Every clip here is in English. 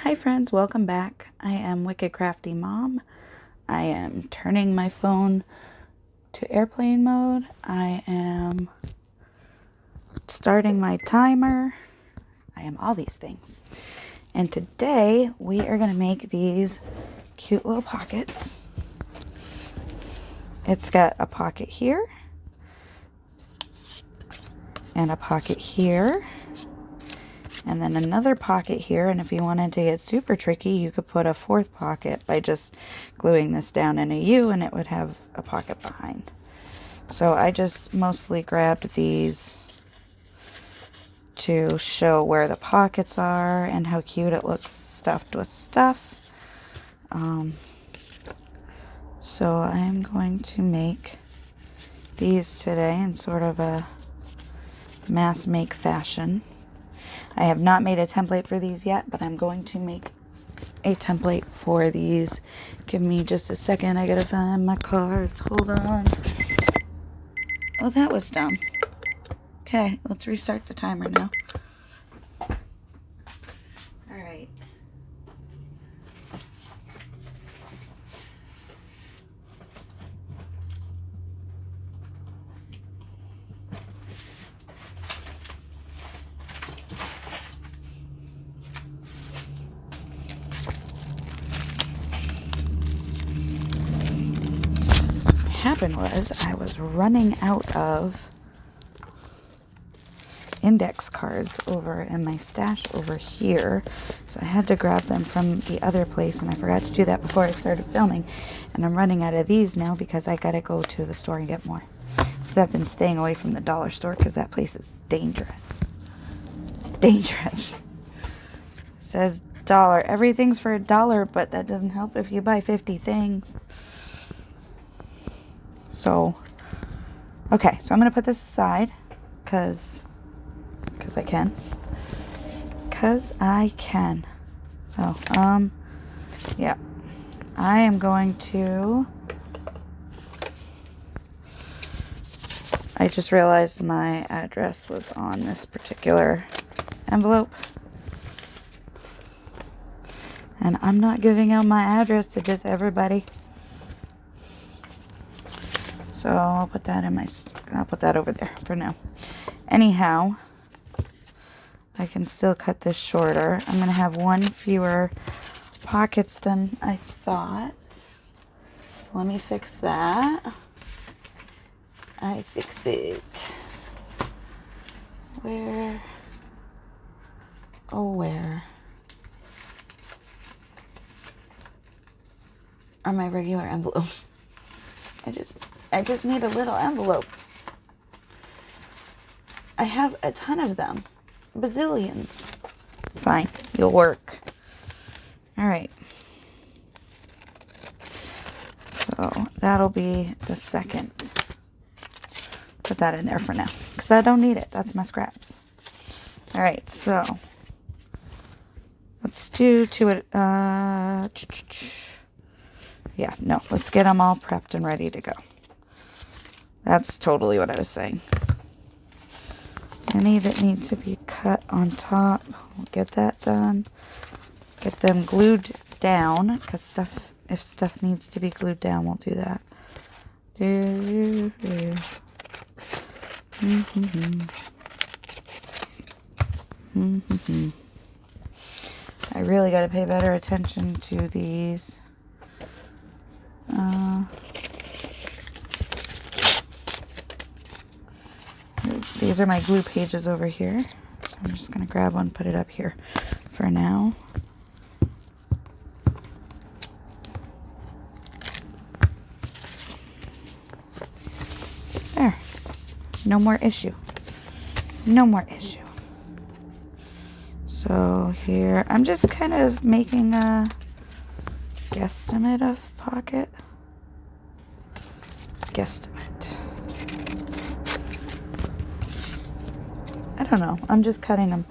Hi friends, welcome back. I am Wicked Crafty Mom. I am turning my phone to airplane mode. I am starting my timer. I am all these things. And today we are going to make these cute little pockets. It's got a pocket here and a pocket here. And then another pocket here, and if you wanted to get super tricky, you could put a fourth pocket by just gluing this down in a U, and it would have a pocket behind. So I just mostly grabbed these to show where the pockets are and how cute it looks stuffed with stuff. So I'm going to make these today in sort of a mass make fashion. I have not made a template for these yet, but I'm going to make a template for these. Give me just a second. I gotta find my cards. Hold on. Oh, that was dumb. Okay, let's restart the timer now. All right. Happened was I was running out of index cards over in my stash over here, so I had to grab them from the other place, and I forgot to do that before I started filming, and I'm running out of these now because I gotta go to the store and get more. So I've been staying away from the dollar store because that place is dangerous. Dangerous. It says dollar. Everything's for $1, but that doesn't help if you buy 50 things. So, okay, so I'm going to put this aside because I can. Because I can. Oh, yeah. I am going to... I just realized my address was on this particular envelope. And I'm not giving out my address to just everybody. So I'll put that I'll put that over there for now. Anyhow, I can still cut this shorter. I'm going to have one fewer pockets than I thought. So let me fix that. I fix it. Where? Oh, where are my regular envelopes? I just need a little envelope. I have a ton of them. Bazillions. Fine, you'll work. All right. So that'll be the second. Put that in there for now because I don't need it. That's my scraps. All right, so let's do yeah, no, let's get them all prepped and ready to go. That's totally what I was saying. Any that need to be cut on top, we'll get that done. Get them glued down, because if stuff needs to be glued down, we'll do that. I really got to pay better attention to these. These are my glue pages over here. So I'm just going to grab one, put it up here for now. There. No more issue. No more issue. So here, I'm just kind of making a guesstimate of pocket. Guesstimate. I don't know. I'm just cutting them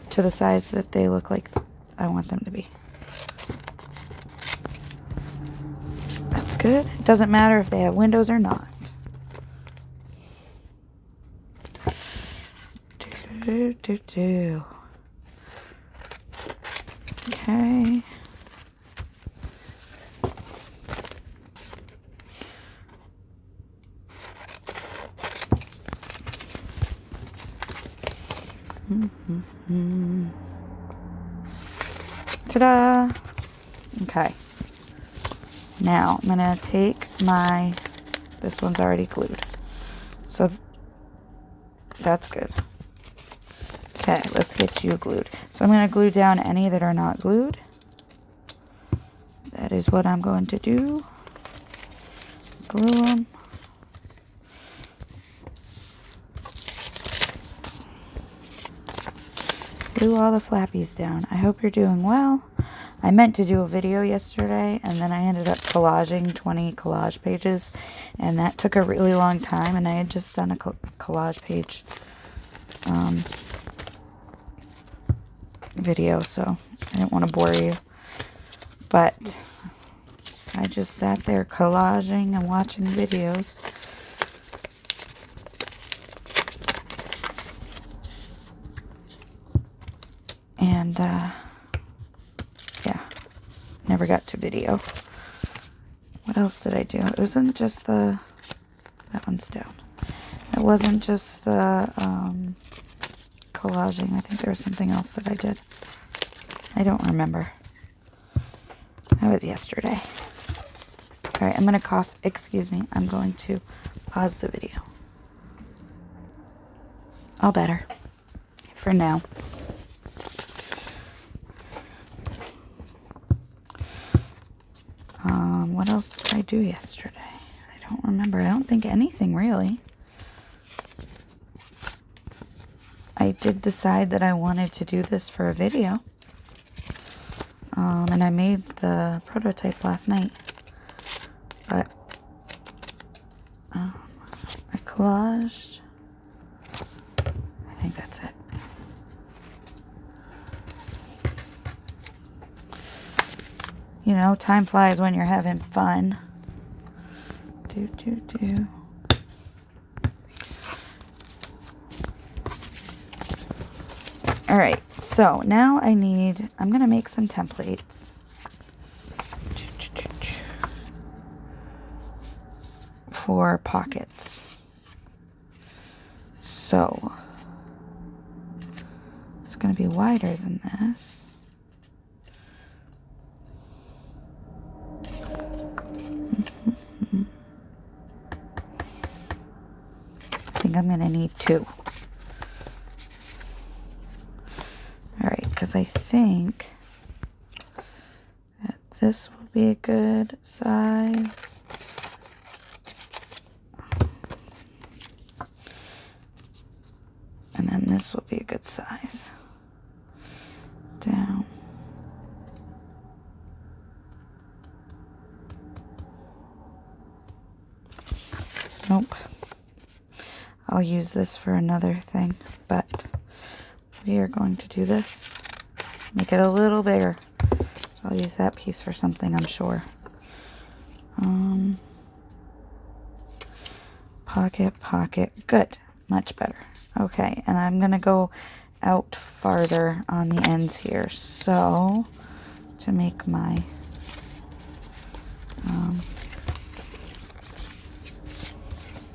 to the size that they look like I want them to be. That's good. It doesn't matter if they have windows or not. Okay. Ta-da! Okay. Now, I'm going to take this one's already glued. So, that's good. Okay, let's get you glued. So I'm going to glue down any that are not glued. That is what I'm going to do. Glue them. Glue all the flappies down. I hope you're doing well. I meant to do a video yesterday, and then I ended up collaging 20 collage pages, and that took a really long time, and I had just done a collage page video, so I didn't want to bore you. But I just sat there collaging and watching videos. And, yeah, never got to video. What else did I do? It wasn't just that one's down. It wasn't just the, collaging. I think there was something else that I did. I don't remember. That was yesterday. Alright, I'm going to cough. Excuse me. I'm going to pause the video. All better. For now. What else did I do yesterday? I don't remember. I don't think anything really. I did decide that I wanted to do this for a video. And I made the prototype last night. But I collaged. I think that's it. You know, time flies when you're having fun. Alright, so now I'm going to make some templates. For pockets. So, it's going to be wider than this. I think I'm going to need 2. Alright, because I think that this will be a good size. And then this will be a good size. Down. Nope. I'll use this for another thing, but we are going to do this. Make it a little bigger. I'll use that piece for something, I'm sure. Pocket. Good. Much better. Okay, and I'm going to go out farther on the ends here. So, to make my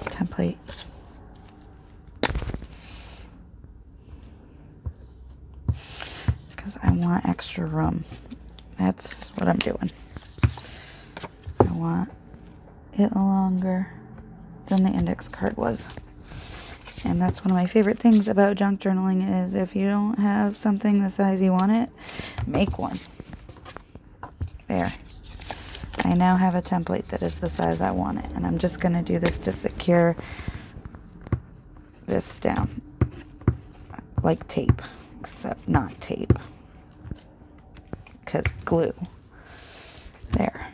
template. Because I want extra room. That's what I'm doing. I want it longer than the index card was. And that's one of my favorite things about junk journaling is if you don't have something the size you want it, make one. There. I now have a template that is the size I want it. And I'm just going to do this to secure this down. Like tape. Except not tape. Because glue. There.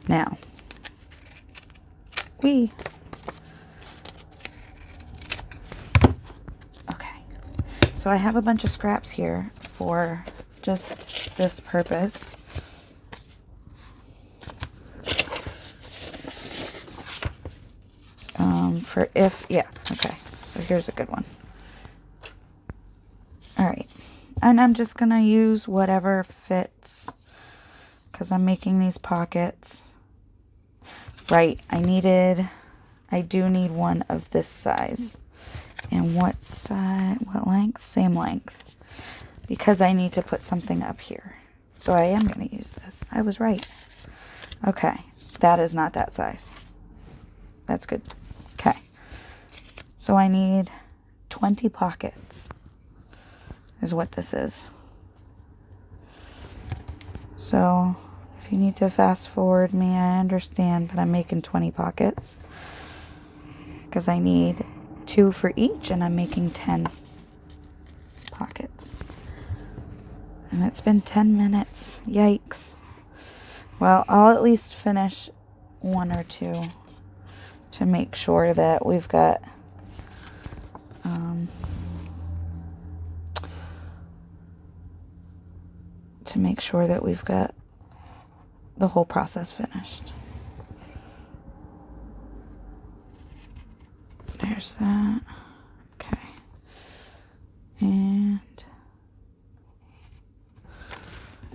Now. So I have a bunch of scraps here for just this purpose. Okay, so here's a good one. All right, And I'm just going to use whatever fits because I'm making these pockets. Right, I do need one of this size. And what size, what length? Same length. Because I need to put something up here. So I am going to use this. I was right. Okay, that is not that size. That's good. Okay. So I need 20 pockets is what this is. So if you need to fast forward me, I understand, but I'm making 20 pockets because I need 2 for each, and I'm making 10 pockets. And it's been 10 minutes. Yikes. Well, I'll at least finish 1 or 2 to make sure that we've got the whole process finished. There's that. Okay. And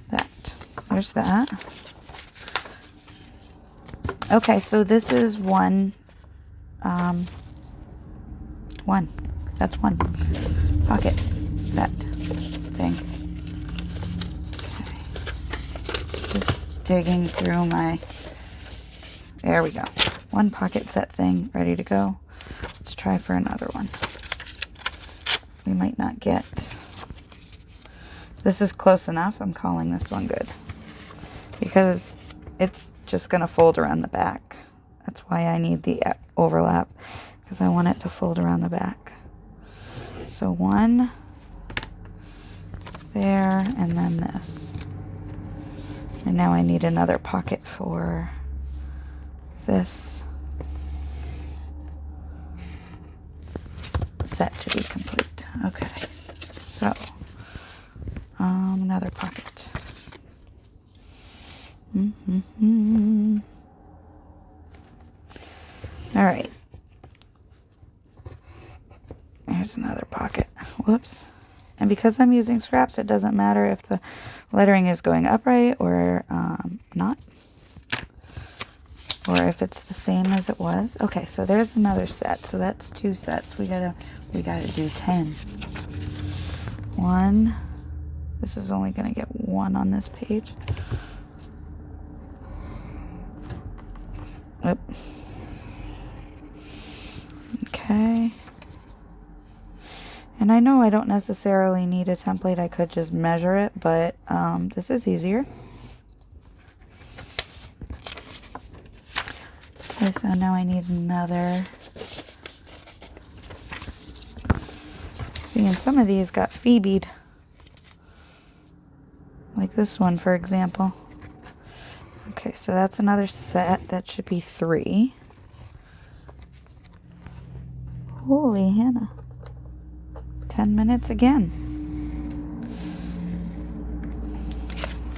that. There's that. Okay, so this is one. That's one pocket set thing. Okay. Just digging through my. There we go. One pocket set thing ready to go. Let's try for another one. We might not get. This is close enough. I'm calling this one good because it's just going to fold around the back. That's why I need the overlap, because I want it to fold around the back. So one there, and then this. And now I need another pocket for this set to be complete. Okay, so another pocket. All right. There's another pocket. Whoops. And because I'm using scraps, it doesn't matter if the lettering is going upright or not. Or if it's the same as it was. Okay, so there's another set. So that's 2 sets. We gotta do 10. 1. This is only gonna get 1 on this page. Oop. Okay. And I know I don't necessarily need a template. I could just measure it, but this is easier. Okay, so now I need another. See, and some of these got Phoebe'd. Like this one, for example. Okay, so that's another set. That should be 3. Holy Hannah. 10 minutes again.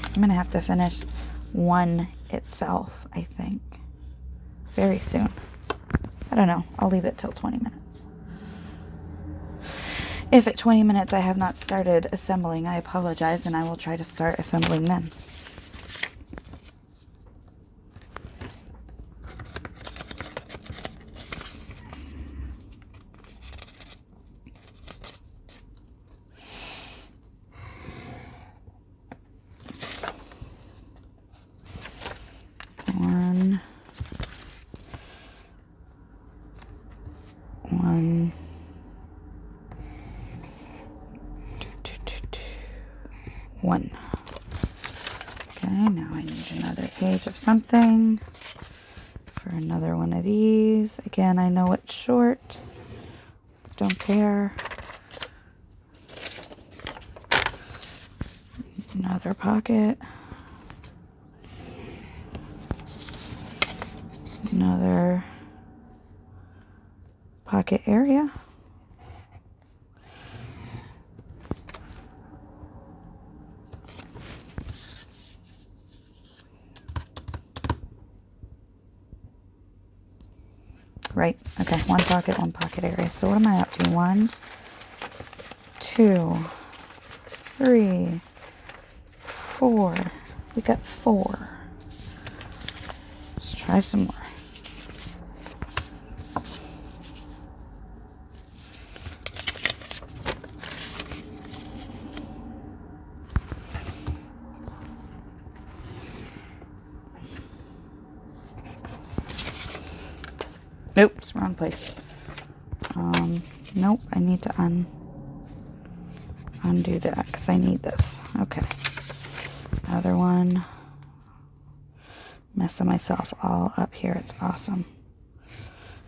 I'm going to have to finish 1 itself, I think. Very soon. I don't know. I'll leave it till 20 minutes. If at 20 minutes I have not started assembling, I apologize, and I will try to start assembling then. One. Okay, now I need another page of something for another one of these. Again, I know it's short. Don't care. Another pocket. Another pocket area. Right, okay, one pocket area. So what am I up to? 1, 2, 3, 4. We got 4. Let's try some more. Oops, wrong place. Nope, I need to undo that because I need this. Okay. Another one. Messing myself all up here. It's awesome.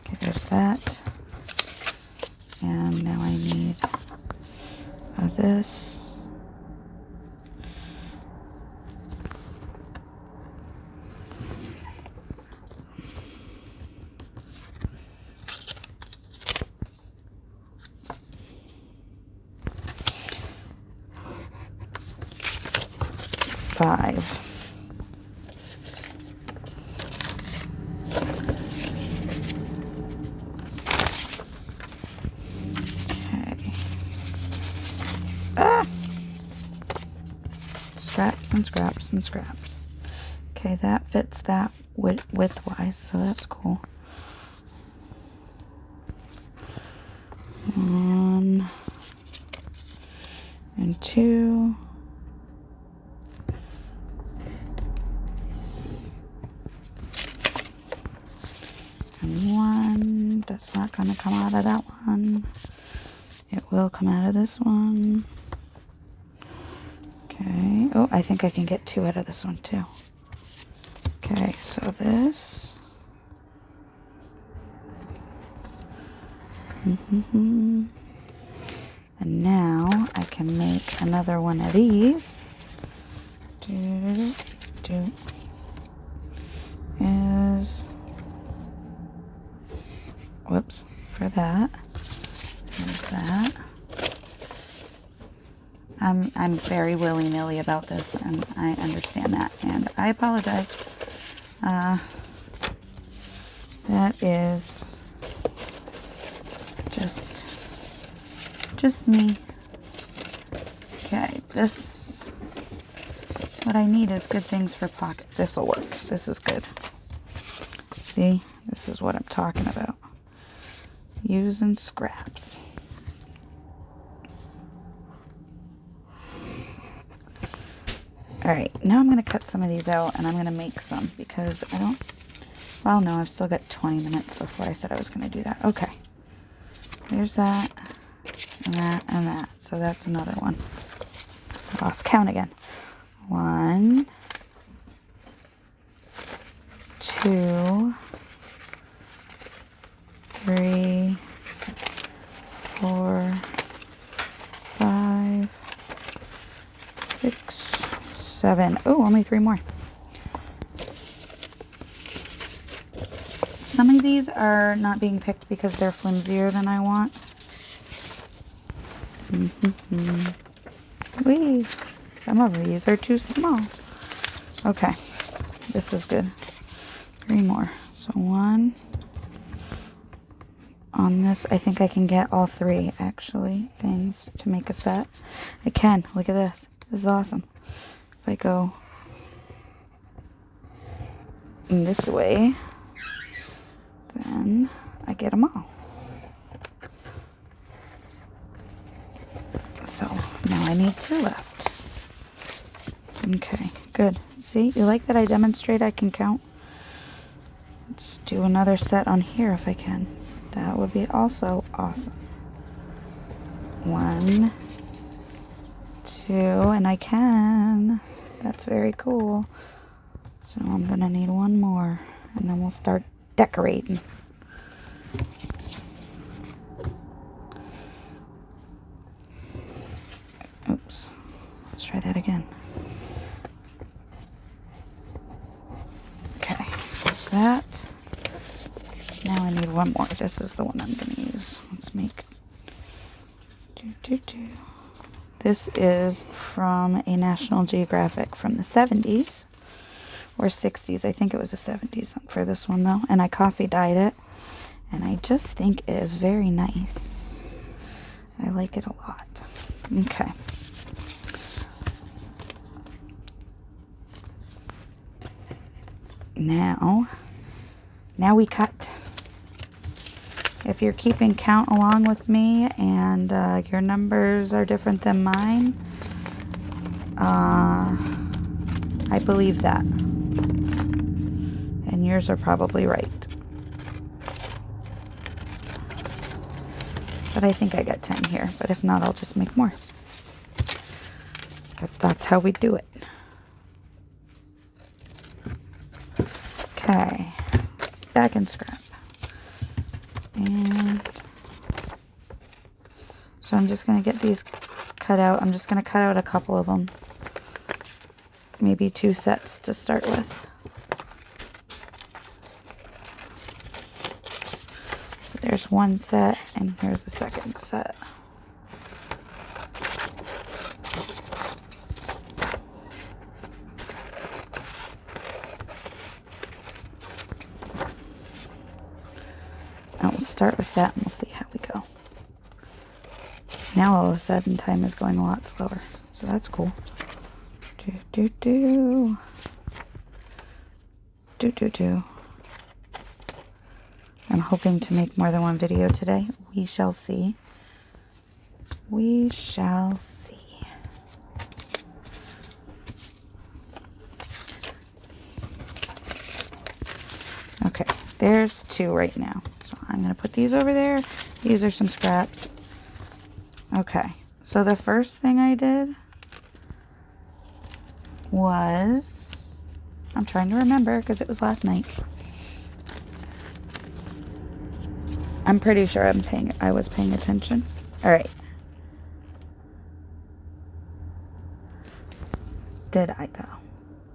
Okay, there's that. And now I need this. Five. Okay. Ah! Scraps and scraps and scraps. Okay, that fits that width-wise, so that's cool. 1 and 2. And 1. That's not going to come out of that one. It will come out of this one. Okay. Oh, I think I can get 2 out of this one too. Okay, so this. And now I can make another one of these. Is, whoops, for that. There's that. I'm very willy-nilly about this, and I understand that, and I apologize. That is just me. Okay, this, what I need is good things for pocket. This will work. This is good. See, this is what I'm talking about. Using scraps. Alright, now I'm going to cut some of these out and I'm going to make some because I don't, well no, I've still got 20 minutes before I said I was going to do that. Okay, there's that and that and that. So that's another one. I lost count again. 1, 2, 3, 4, 5, 6, 7. Oh, only 3 more. Some of these are not being picked because they're flimsier than I want. Whee! Some of these are too small. Okay, this is good. 3 more. So 1. On this, I think I can get all 3, actually, things to make a set. I can. Look at this. This is awesome. If I go this way, then I get them all. So now I need 2 left. Okay, good. See, you like that I demonstrate I can count? Let's do another set on here if I can. That would be also awesome. 1, 2, and I can. That's very cool. So I'm gonna need 1 more, and then we'll start decorating. Oops. Let's try that again. Okay, there's that. Now I need 1 more. This is the one I'm going to use. Let's make... This is from a National Geographic from the 70s. Or 60s. I think it was the 70s for this one, though. And I coffee dyed it. And I just think it is very nice. I like it a lot. Okay. Now we cut. If you're keeping count along with me and your numbers are different than mine, I believe that. And yours are probably right. But I think I got 10 here. But if not, I'll just make more. Because that's how we do it. Okay. Back and scrap. And so I'm just going to get these cut out. I'm just going to cut out a couple of them. Maybe 2 sets to start with. So there's 1 set, and here's the 2nd set. And we'll start with that and we'll see how we go. Now all of a sudden time is going a lot slower. So that's cool. Do. I'm hoping to make more than 1 video today. We shall see. We shall see. Okay, there's 2 right now. So I'm going to put these over there. These are some scraps. Okay, so the first thing I did was, I'm trying to remember because it was last night. I'm pretty sure I was paying attention. All right. Did I though?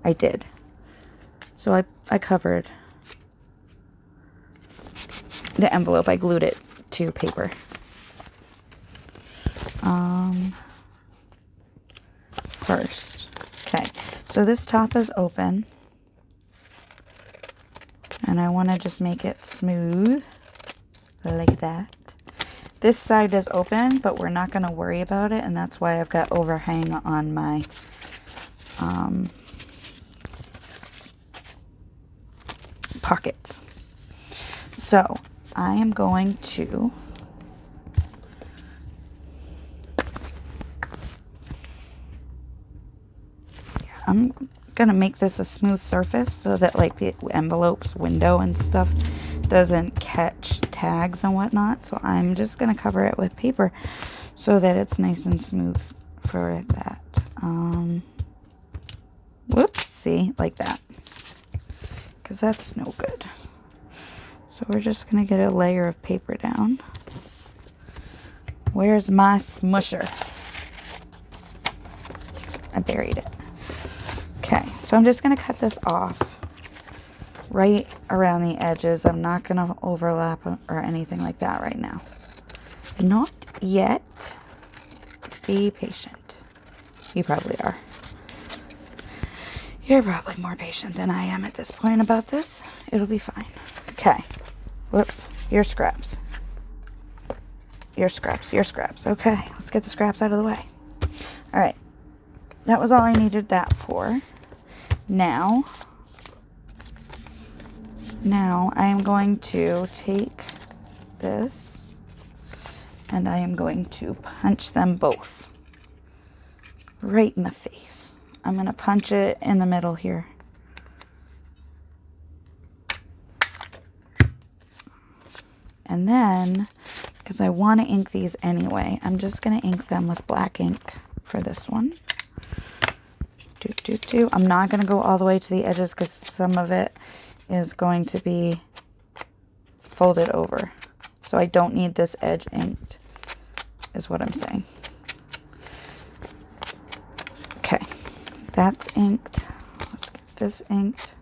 I did. So I covered the envelope. I glued it to paper. First. Okay. So this top is open. And I want to just make it smooth. Like that. This side is open, but we're not going to worry about it, and that's why I've got overhang on my pockets. So I am going to make this a smooth surface so that like the envelope's window and stuff doesn't catch tags and whatnot. So I'm just going to cover it with paper so that it's nice and smooth for that. Whoops, see, like that. Because that's no good. So we're just going to get a layer of paper down. Where's my smusher? I buried it. Okay, so I'm just going to cut this off right around the edges. I'm not going to overlap or anything like that right now. Not yet. Be patient. You probably are. You're probably more patient than I am at this point about this. It'll be fine. Okay. Whoops. Your scraps. Your scraps. Your scraps. Okay. Let's get the scraps out of the way. All right. That was all I needed that for. Now I am going to take this and I am going to punch them both right in the face. I'm going to punch it in the middle here. And then, because I want to ink these anyway, I'm just going to ink them with black ink for this one. I'm not going to go all the way to the edges because some of it is going to be folded over. So I don't need this edge inked, is what I'm saying. Okay, that's inked. Let's get this inked.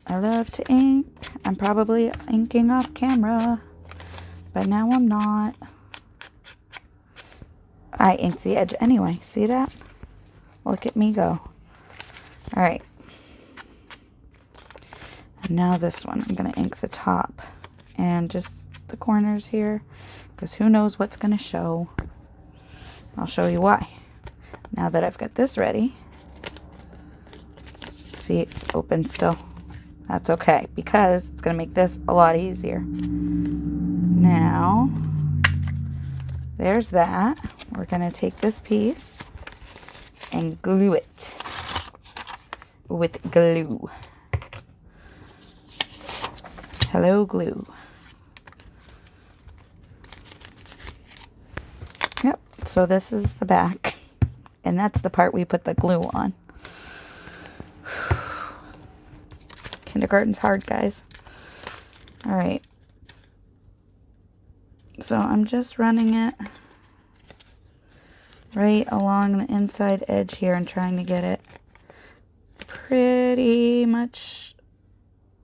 I love to ink. I'm probably inking off camera, but now I'm not. I inked the edge anyway. See that? Look at me go. All right. And now this one. I'm going to ink the top and just the corners here because who knows what's going to show. I'll show you why. now that I've got this ready, see, it's open still. That's okay, because it's going to make this a lot easier. Now, there's that. We're going to take this piece and glue it with glue. Hello, glue. Yep, so this is the back, and that's the part we put the glue on. Kindergarten's hard, guys. All right. So I'm just running it right along the inside edge here and trying to get it pretty much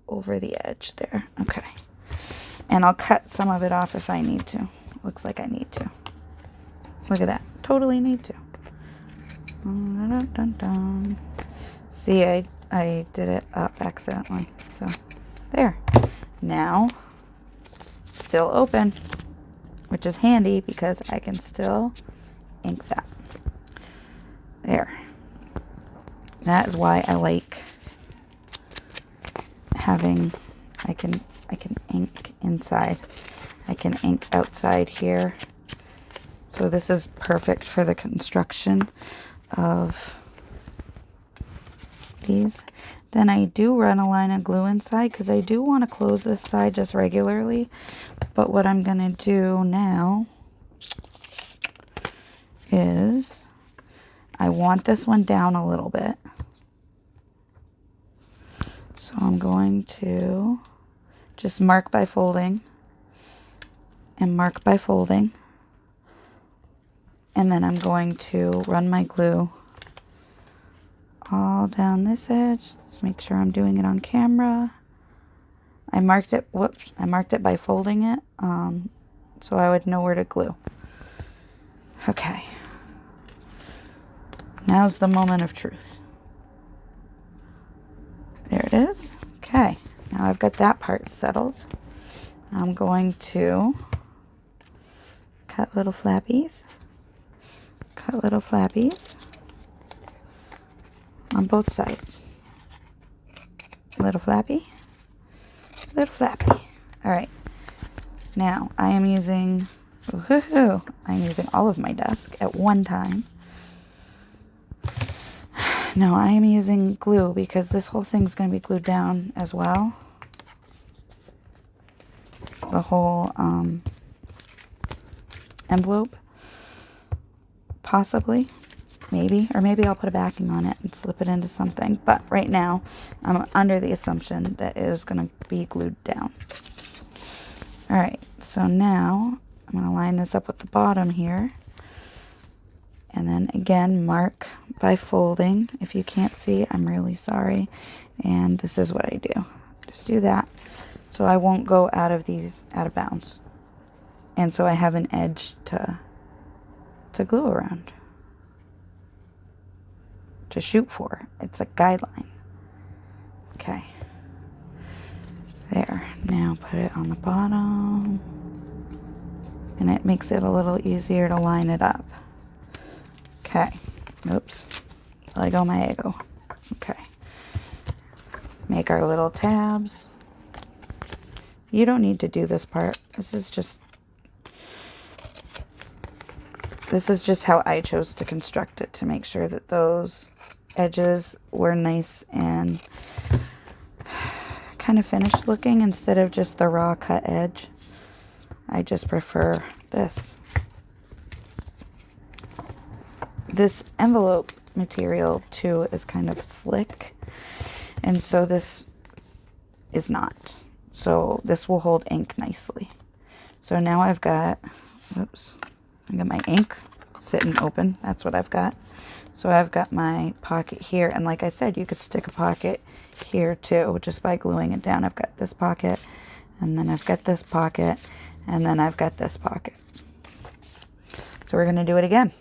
over the edge there. Okay. And I'll cut some of it off if I need to. Looks like I need to. Look at that. Totally need to. Dun, dun, dun, dun. See, I did it up accidentally. So, there. Now, it's still open, which is handy because I can still ink that. There. That is why I like having, I can ink inside. I can ink outside here. So this is perfect for the construction of these. Then I do run a line of glue inside because I do want to close this side just regularly. But what I'm going to do now is I want this one down a little bit. So I'm going to just mark by folding and mark by folding. And then I'm going to run my glue all down this edge. Let's make sure I'm doing it on camera. I marked it, whoops, I marked it by folding it, so I would know where to glue. Okay. Now's the moment of truth. There it is. Okay. Now I've got that part settled. I'm going to cut little flappies. Cut little flappies on both sides. Little flappy. Little flappy. All right. Now I am using, I'm using all of my desk at one time. No, I am using glue because this whole thing's going to be glued down as well. The whole envelope. Possibly. Maybe. Or maybe I'll put a backing on it and slip it into something. But right now, I'm under the assumption that it is going to be glued down. Alright, so now I'm going to line this up with the bottom here. And then again, mark by folding. If you can't see, I'm really sorry. And this is what I do. Just do that. So I won't go out of bounds. And so I have an edge to glue around. To shoot for. It's a guideline. Okay. There. Now put it on the bottom. And it makes it a little easier to line it up. Okay. Oops. Lego my ego. Okay. Make our little tabs. You don't need to do this part. This is just how I chose to construct it, to make sure that those edges were nice and kind of finished looking instead of just the raw cut edge. I just prefer this. This envelope material too is kind of slick, and so this is not. So this will hold ink nicely. So now I've got, oops, I got my ink sitting open. That's what I've got. So I've got my pocket here, and like I said, you could stick a pocket here too just by gluing it down. I've got this pocket, and then I've got this pocket, and then I've got this pocket. So we're gonna do it again.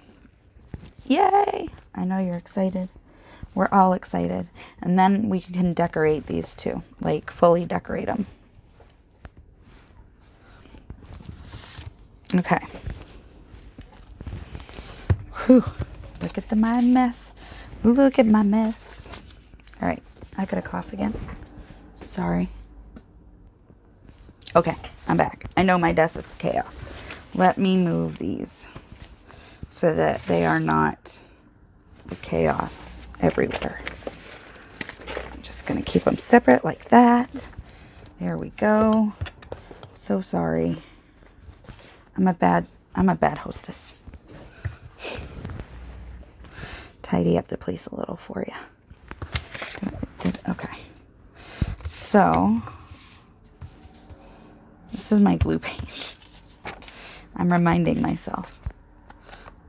Yay! I know you're excited. We're all excited. And then we can decorate these too, like fully decorate them. Okay. Whew. The Look at my mess. Look at my mess. All right, I got a cough again. Sorry. Okay, I'm back. I know my desk is chaos. Let me move these so that they are not the chaos everywhere. I'm just gonna keep them separate like that. There we go. So sorry. I'm a bad hostess. Tidy up the place a little for you. Okay. So, this is my glue page. I'm reminding myself.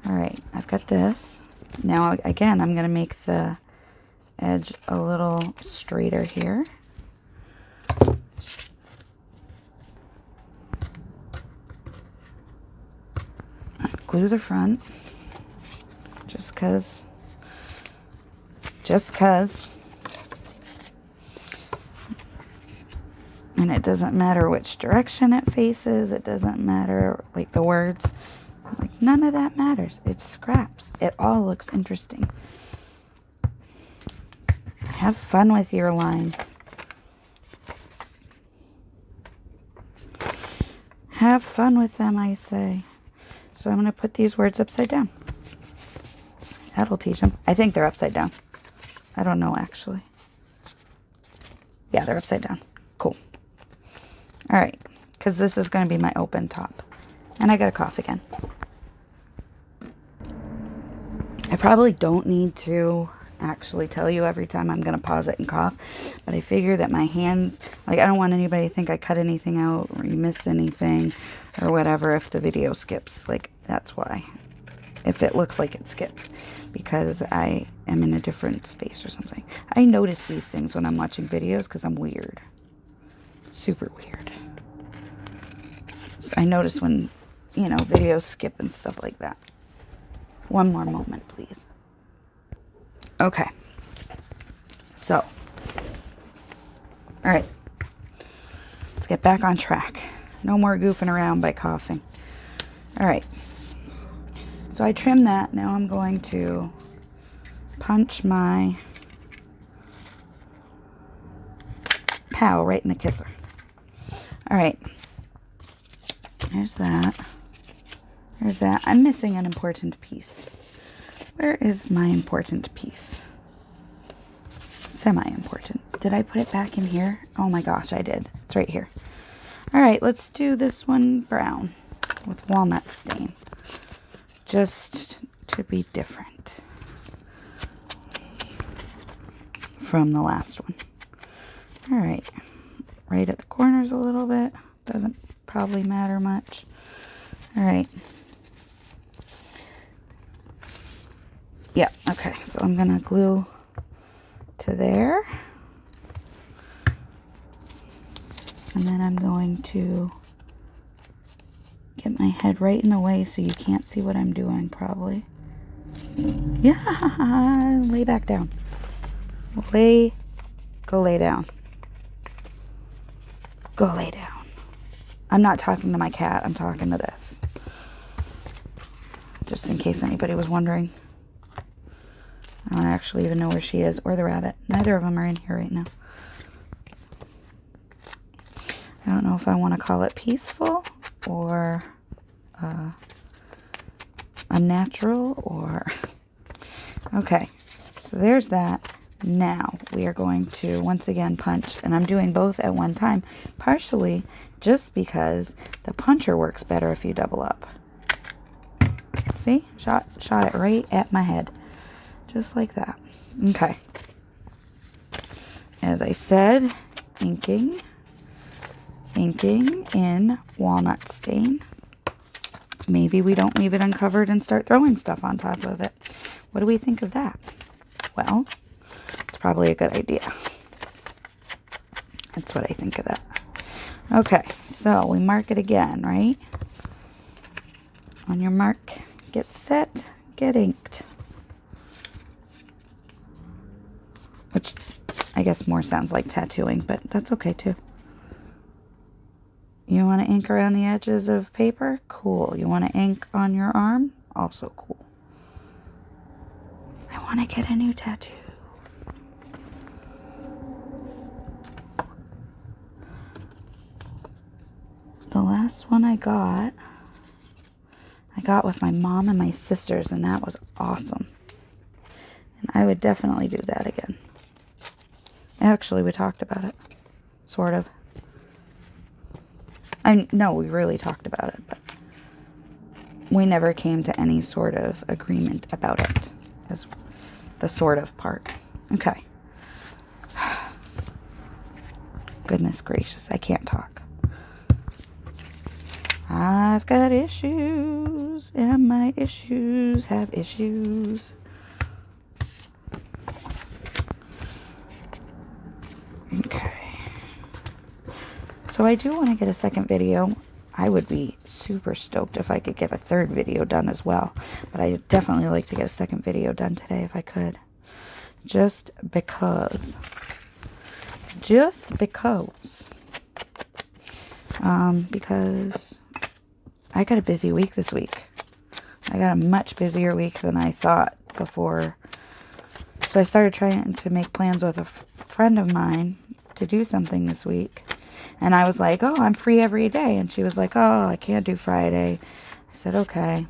All right, I've got this. Now, again, I'm going to make the edge a little straighter here. Glue the front. Just 'cause. And it doesn't matter which direction it faces. It doesn't matter, like, the words. Like, none of that matters. It's scraps. It all looks interesting. Have fun with your lines. Have fun with them, I say. So I'm going to put these words upside down. That'll teach them. I think they're upside down. I don't know, actually. Yeah, they're upside down. Cool. All right, because this is going to be my open top. And I got a cough again. I probably don't need to actually tell you every time I'm going to pause it and cough, but I figure that my hands, like, I don't want anybody to think I cut anything out or you missed anything or whatever if the video skips. Like, that's why. If it looks like it skips, because I am in a different space or something. I notice these things when I'm watching videos because I'm weird. Super weird. So I notice when, you know, videos skip and stuff like that. One more moment, please. Okay. So. All right. Let's get back on track. No more goofing around by coughing. All right. So I trimmed that. Now I'm going to punch my POW right in the kisser. All right. There's that. There's that. I'm missing an important piece. Where is my important piece? Semi-important. Did I put it back in here? Oh my gosh, I did. It's right here. All right, let's do this one brown with walnut stain. Just to be different from the last one. All right. Right at the corners a little bit. Doesn't probably matter much. All right. Yeah, okay. So I'm going to glue to there. And then I'm going to get my head right in the way so you can't see what I'm doing, probably. Yeah, lay back down. Go lay down. Go lay down. I'm not talking to my cat, I'm talking to this. Just in case anybody was wondering. I don't actually even know where she is, or the rabbit. Neither of them are in here right now. I don't know if I want to call it peaceful, or unnatural, or... Okay, so there's that. Now we are going to once again punch, and I'm doing both at one time, partially just because the puncher works better if you double up. See? Shot it right at my head. Just like that. Okay. As I said, inking in walnut stain. Maybe we don't leave it uncovered and start throwing stuff on top of it. What do we think of that? Well, it's probably a good idea. That's what I think of that. Okay, so we mark it again, right? On your mark, get set, get inked. Which I guess more sounds like tattooing, but that's okay too. You want to ink around the edges of paper? Cool. You want to ink on your arm? Also cool. want to get a new tattoo. The last one I got with my mom and my sisters, and that was awesome. And I would definitely do that again. Actually, we talked about it. Sort of. No, we really talked about it, but we never came to any sort of agreement about it. Is the sort of part. Okay. Goodness gracious, I can't talk. I've got issues, and my issues have issues. Okay. So I do want to get a second video. I would be super stoked if I could get a third video done as well. But I'd definitely like to get a second video done today if I could. Just because. Because I got a busy week this week. I got a much busier week than I thought before. So I started trying to make plans with a friend of mine to do something this week. And I was like, oh, I'm free every day. And she was like, oh, I can't do Friday. I said, okay.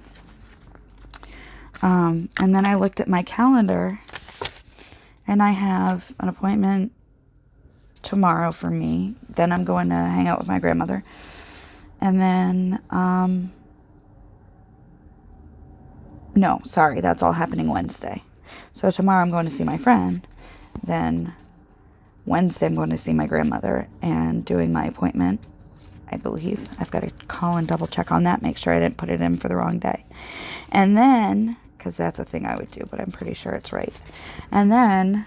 And then I looked at my calendar, and I have an appointment tomorrow for me. Then I'm going to hang out with my grandmother. And then, no, sorry, that's all happening Wednesday. So tomorrow I'm going to see my friend. Then Wednesday I'm going to see my grandmother and doing my appointment, I believe. I've got to call and double check on that, make sure I didn't put it in for the wrong day. And then, because that's a thing I would do, but I'm pretty sure it's right. And then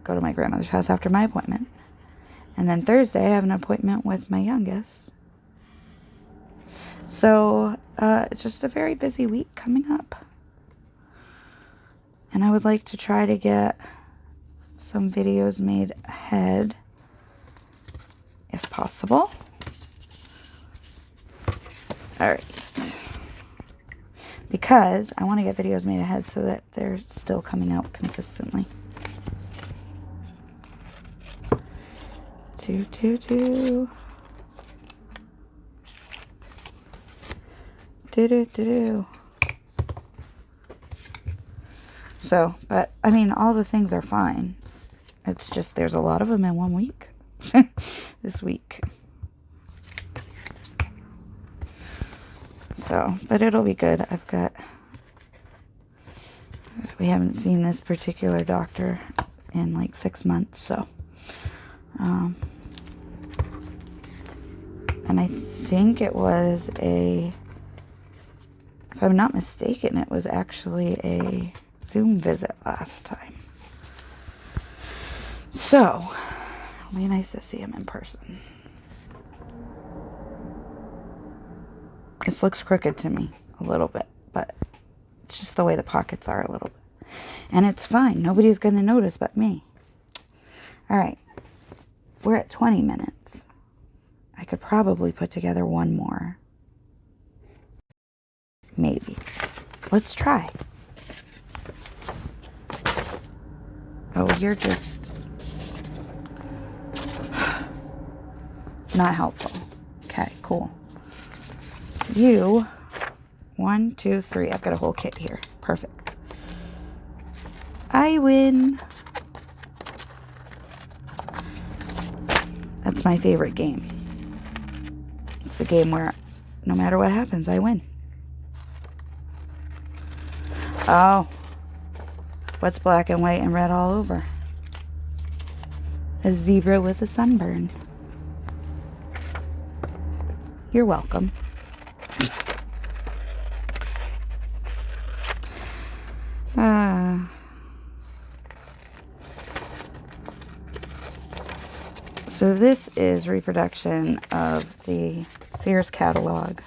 go to my grandmother's house after my appointment. And then Thursday I have an appointment with my youngest. So it's just a very busy week coming up. And I would like to try to get some videos made ahead, if possible. Alright. Because I want to get videos made ahead so that they're still coming out consistently. Do. So, but, I mean, all the things are fine. It's just there's a lot of them in 1 week. This week. So, but it'll be good. We haven't seen this particular doctor in like 6 months, so. And I think it was if I'm not mistaken, it was actually a Zoom visit last time. So, it'll be nice to see him in person. This looks crooked to me a little bit, but it's just the way the pockets are a little bit. And it's fine. Nobody's going to notice but me. All right. We're at 20 minutes. I could probably put together one more. Maybe. Let's try. Oh, you're just not helpful. Okay, cool. You, 1, 2, 3. I've got a whole kit here. Perfect. I win. That's my favorite game. It's the game where no matter what happens, I win. Oh. What's black and white and red all over? A zebra with a sunburn. You're welcome. So this is reproduction of the Sears catalog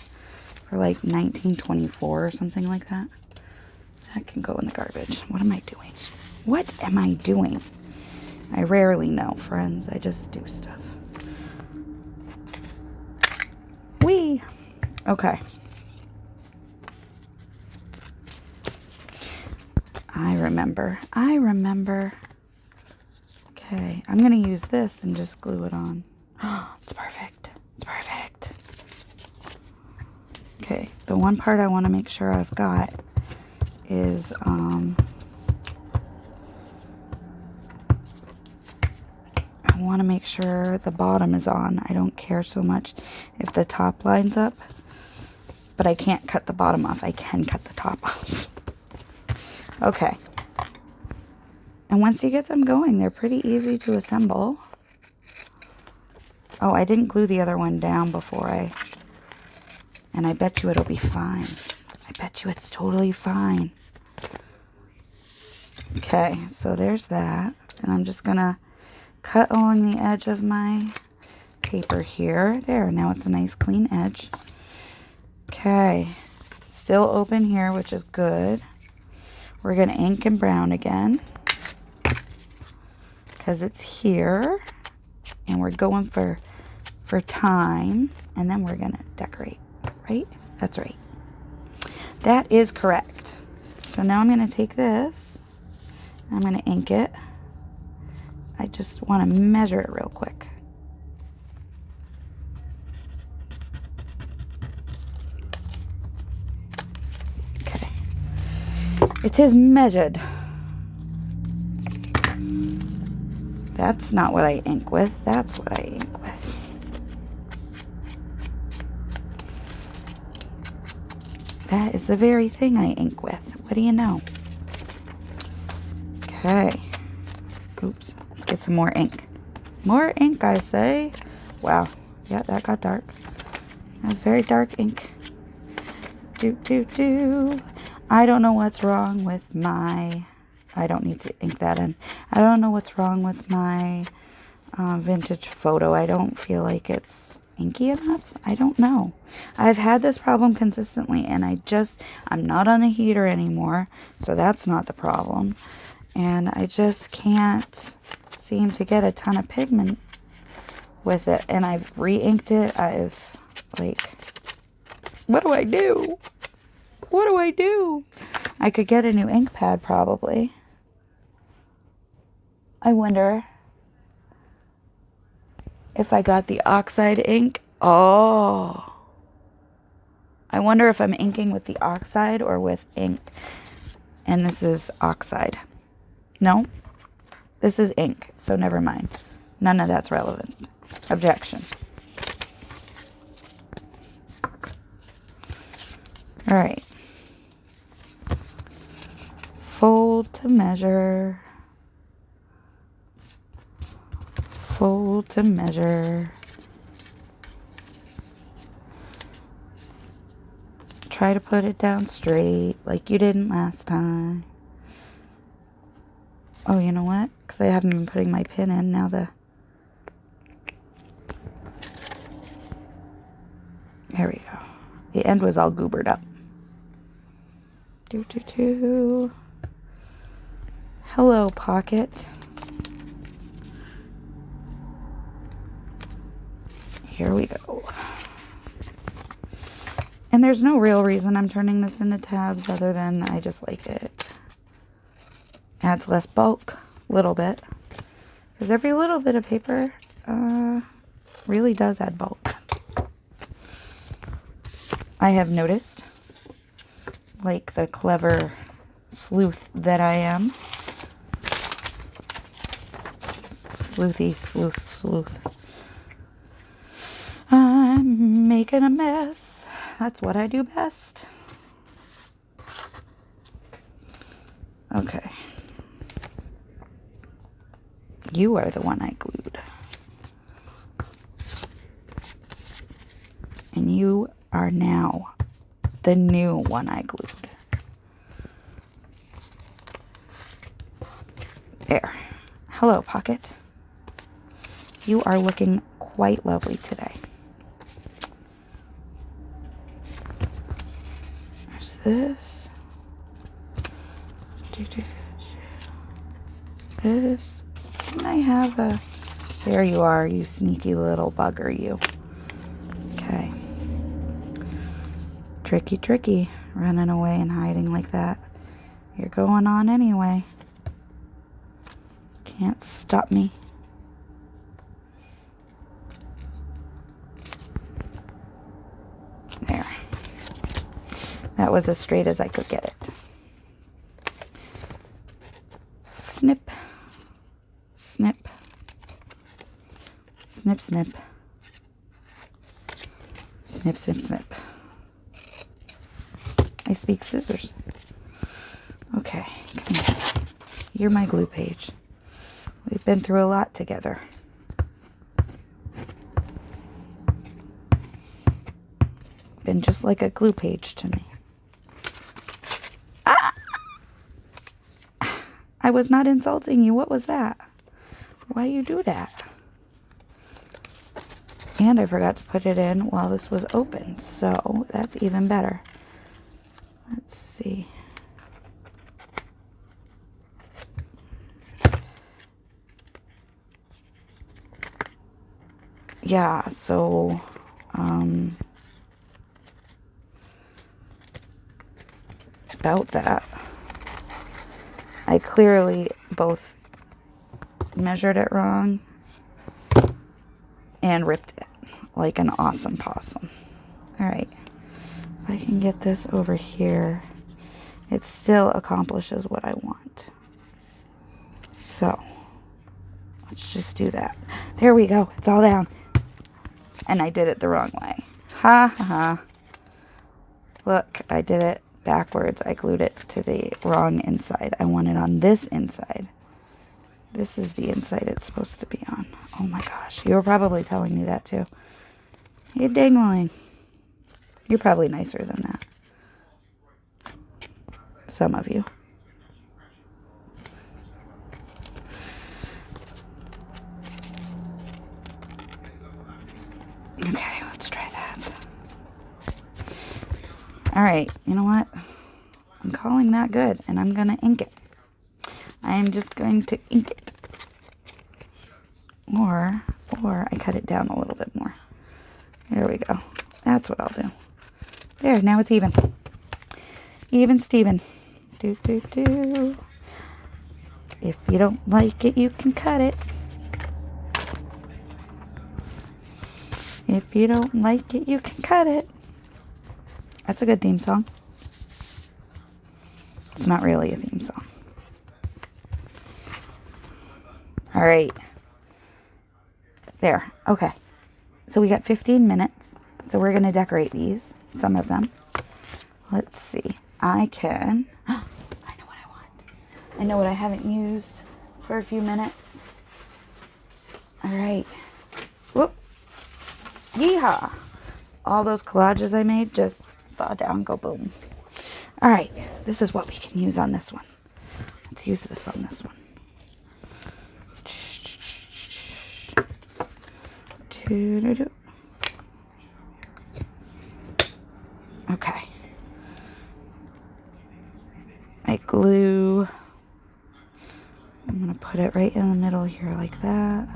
for like 1924 or something like that. That can go in the garbage. What am I doing? What am I doing? I rarely know, friends. I just do stuff. Whee! Okay. I remember. Okay, I'm going to use this and just glue it on. Oh, it's perfect. It's perfect. Okay, the one part I want to make sure I've got is, I want to make sure the bottom is on. I don't care so much if the top lines up, but I can't cut the bottom off. I can cut the top off. Okay. And once you get them going, they're pretty easy to assemble. Oh, I didn't glue the other one down before and I bet you it'll be fine. I bet you it's totally fine. Okay, so there's that. And I'm just gonna cut along the edge of my paper here. There, now it's a nice clean edge. Okay, still open here, which is good. We're gonna ink and brown again, because it's here. And we're going for time, and then we're gonna decorate, right? That's right. That is correct. So now I'm gonna take this, I'm gonna ink it. I just wanna measure it real quick. Okay. It is measured. That's not what I ink with, that's what I ink with. That is the very thing I ink with. What do you know? Okay. Oops. Let's get some more ink. More ink, I say. Wow. Yeah, that got dark. That's very dark ink. I don't know what's wrong with my... I don't need to ink that in. I don't know what's wrong with my vintage photo. I don't feel like it's inky enough. I don't know. I've had this problem consistently, and I'm not on the heater anymore, so that's not the problem. And I just can't seem to get a ton of pigment with it. And I've re-inked it. What do I do? What do I do? I could get a new ink pad probably. I wonder if I got the oxide ink. Oh. I wonder if I'm inking with the oxide or with ink. And this is oxide. No, this is ink, so never mind. None of that's relevant. Objection. All right. Fold to measure. Fold to measure. Try to put it down straight like you didn't last time. Oh, you know what? Because I haven't been putting my pin in now. There we go. The end was all goobered up. Hello, pocket. Here we go. And there's no real reason I'm turning this into tabs other than I just like it. Adds less bulk, a little bit. Because every little bit of paper really does add bulk. I have noticed, like the clever sleuth that I am. Sleuthy sleuth. I'm making a mess. That's what I do best. Okay. You are the one I glued. And you are now the new one I glued. There. Hello, pocket. You are looking quite lovely today. There's this. This. Can I have a... There you are, you sneaky little bugger, you. Okay. Tricky, running away and hiding like that. You're going on anyway. Can't stop me. There. That was as straight as I could get it. Snip. Snip. Snip, snip. Snip, snip, snip. I speak scissors. Okay, come here. You're my glue page. We've been through a lot together. Been just like a glue page to me. Ah! I was not insulting you. What was that? Why you do that? And I forgot to put it in while this was open, so that's even better. Let's see. Yeah, so about that. I clearly both measured it wrong and ripped it like an awesome possum. Alright, if I can get this over here, it still accomplishes what I want. So, let's just do that. There we go, it's all down. And I did it the wrong way. Ha ha ha. Look, I did it backwards. I glued it to the wrong inside. I want it on this inside. This is the inside it's supposed to be on. Oh my gosh. You were probably telling me that too. You dingling. You're probably nicer than that. Some of you. Okay, let's try that. Alright, you know what? I'm calling that good, and I'm going to ink it. I am just going to ink it. Or I cut it down a little bit more. There we go. That's what I'll do. There, now it's even. Even Steven. Do, do, do. If you don't like it, you can cut it. If you don't like it, you can cut it. That's a good theme song. It's not really a theme song. All right. There. Okay. So we got 15 minutes. So we're going to decorate these. Some of them. Let's see. I can... I know what I want. I know what I haven't used for a few minutes. All right. Whoop. Yeehaw. All those collages I made just thaw down, go boom. All right. This is what we can use on this one. Let's use this on this one. Okay. I glue. I'm going to put it right in the middle here like that.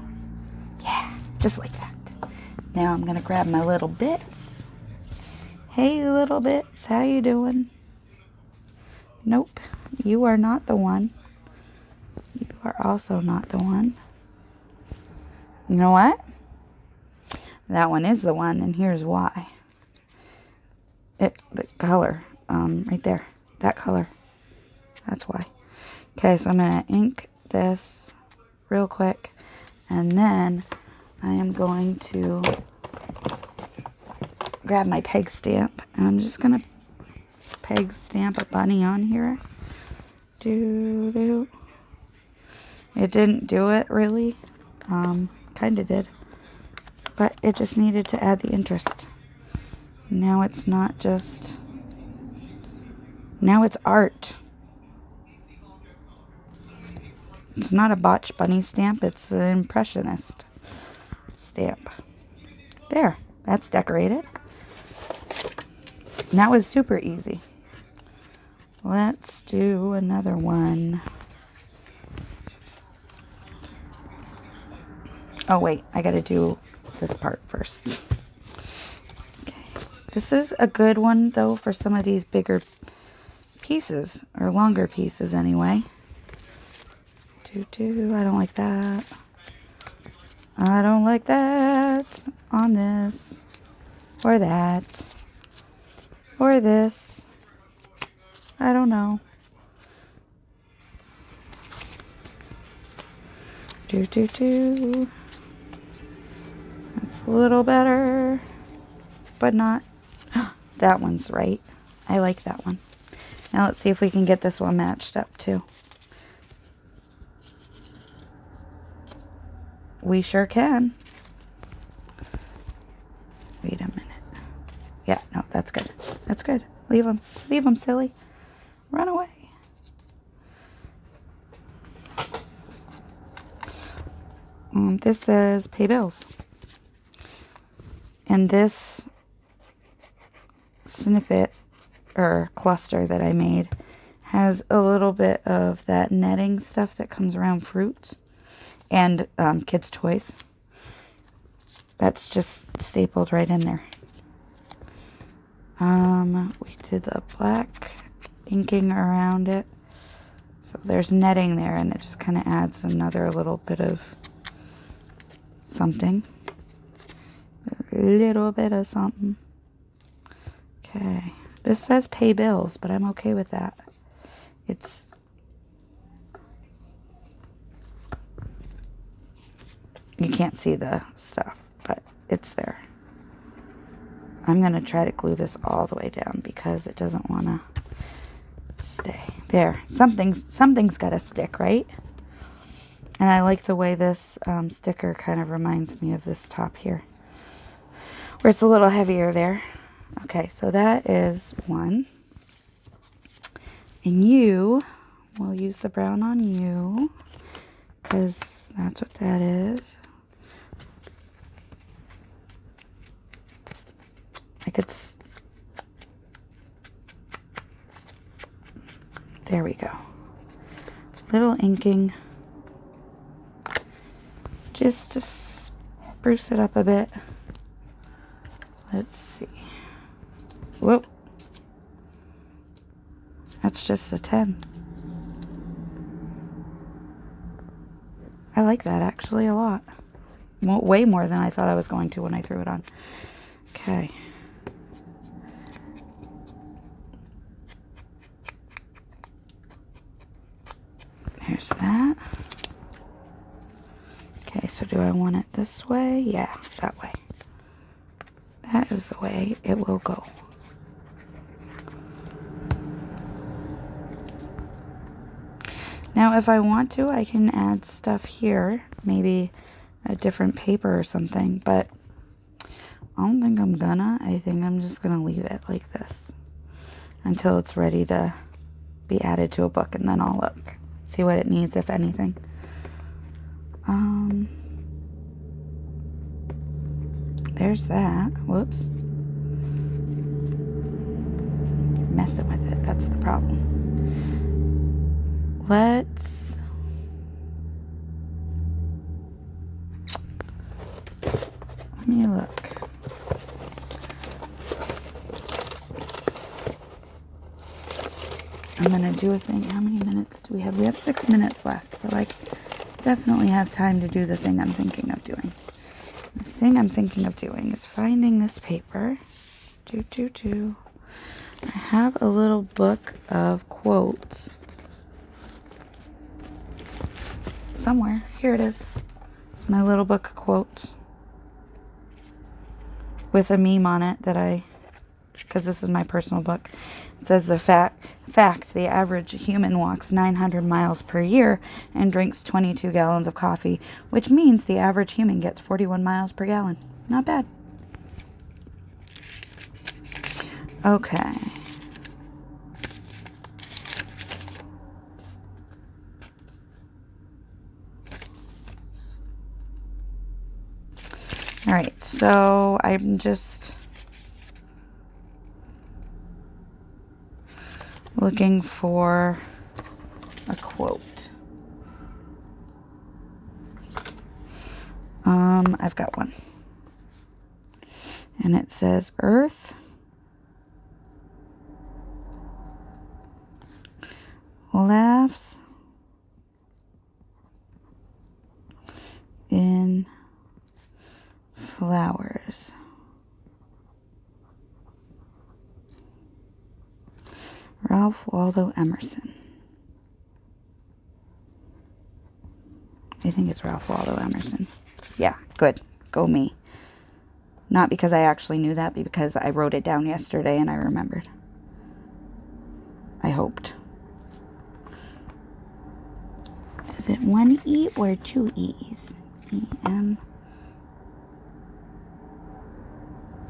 Yeah, just like that. Now I'm going to grab my little bits. Hey, little bits, how you doing? Nope, you are not the one. You are also not the one. You know what? That one is the one, and here's why. The color, right there. That color. That's why. Okay, so I'm going to ink this real quick, and then I am going to grab my peg stamp, and I'm just going to peg stamp a bunny on here. It didn't do it, really. Kind of did. But it just needed to add the interest. Now it's not just... Now it's art. It's not a botch bunny stamp. It's an impressionist stamp. There. That's decorated. And that was super easy. Let's do another one. Oh, wait. I got to do this part first. Okay. This is a good one, though, for some of these bigger pieces, or longer pieces anyway. I don't like that. I don't like that on this, or that, or this. I don't know. That's a little better, but not. That one's right. I like that one. Now let's see if we can get this one matched up too. We sure can. Wait a minute. Yeah, no, that's good. That's good. Leave them. Leave them, silly. Run away. This says pay bills. And this snippet or cluster that I made has a little bit of that netting stuff that comes around fruits and kids' toys. That's just stapled right in there. We did the black inking around it. So there's netting there, and it just kind of adds another little bit of something. A little bit of something. Okay. This says pay bills, but I'm okay with that. It's... You can't see the stuff, but it's there. I'm going to try to glue this all the way down because it doesn't want to stay. There. Something's got to stick, right? And I like the way this sticker kind of reminds me of this top here, where it's a little heavier there. Okay, so that is one. And you, we'll use the brown on you, because that's what that is. I could... There we go. Little inking. Just to spruce it up a bit. Let's see. Whoop. That's just a 10. I like that actually a lot. Way more than I thought I was going to when I threw it on. Okay. There's that. Okay, so do I want it this way? Yeah, that way. That is the way it will go. Now, if I want to, I can add stuff here. Maybe a different paper or something, but I don't think I'm gonna. I think I'm just gonna leave it like this until it's ready to be added to a book, and then I'll look. See what it needs, if anything. There's that. Whoops. You're messing with it. That's the problem. Let me look. I'm going to do a thing. How many minutes do we have? We have 6 minutes left, so I definitely have time to do the thing I'm thinking of doing. The thing I'm thinking of doing is finding this paper. I have a little book of quotes. Somewhere. Here it is. It's my little book of quotes. With a meme on it that because this is my personal book. It says the fact, the average human walks 900 miles per year and drinks 22 gallons of coffee, which means the average human gets 41 miles per gallon. Not bad. Okay. All right, so I'm just looking for a quote. I've got one. And it says, Earth laughs in flowers. Ralph Waldo Emerson. I think it's Ralph Waldo Emerson. Yeah, good. Go me. Not because I actually knew that, but because I wrote it down yesterday and I remembered. I hoped. Is it one E or two E's? E-M.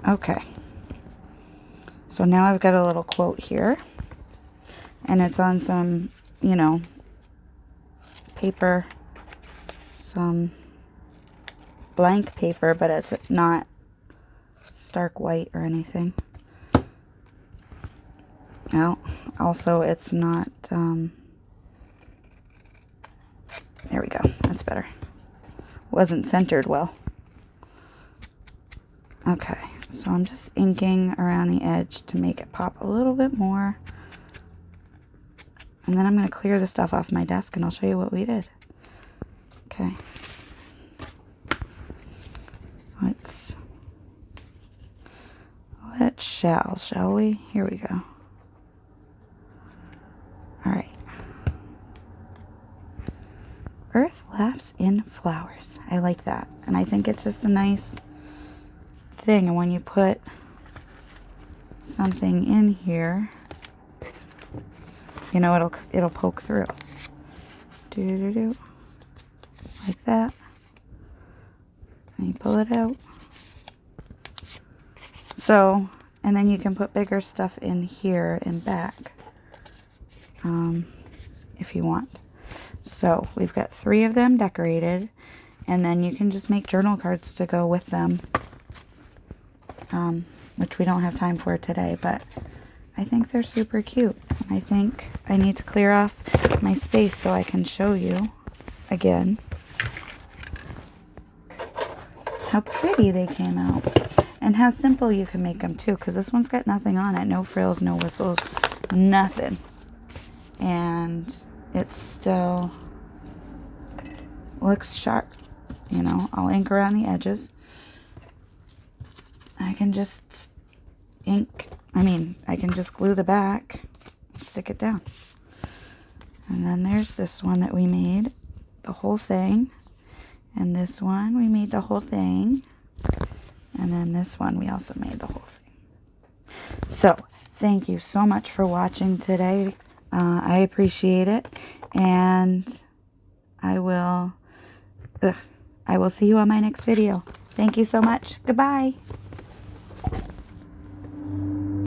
Okay. So now I've got a little quote here. And it's on some, you know, paper. Some blank paper, but it's not stark white or anything. No. Also, it's not... there we go. That's better. Wasn't centered well. Okay. So I'm just inking around the edge to make it pop a little bit more. And then I'm going to clear the stuff off my desk and I'll show you what we did. Okay. Let's shall we? Here we go. All right. Earth laughs in flowers. I like that. And I think it's just a nice thing. And when you put something in here, you know, it'll poke through. Like that. And you pull it out. So, and then you can put bigger stuff in here and back, if you want. So, we've got 3 of them decorated, and then you can just make journal cards to go with them, which we don't have time for today, but I think they're super cute. I think I need to clear off my space so I can show you again how pretty they came out. And how simple you can make them too, because this one's got nothing on it. No frills, no whistles, nothing. And it still looks sharp. You know, I'll ink around the edges. I can just I can just glue the back and stick it down. And then there's this one that we made the whole thing. And this one we made the whole thing. And then this one, we also made the whole thing. So, thank you so much for watching today. I appreciate it. And I will see you on my next video. Thank you so much. Goodbye.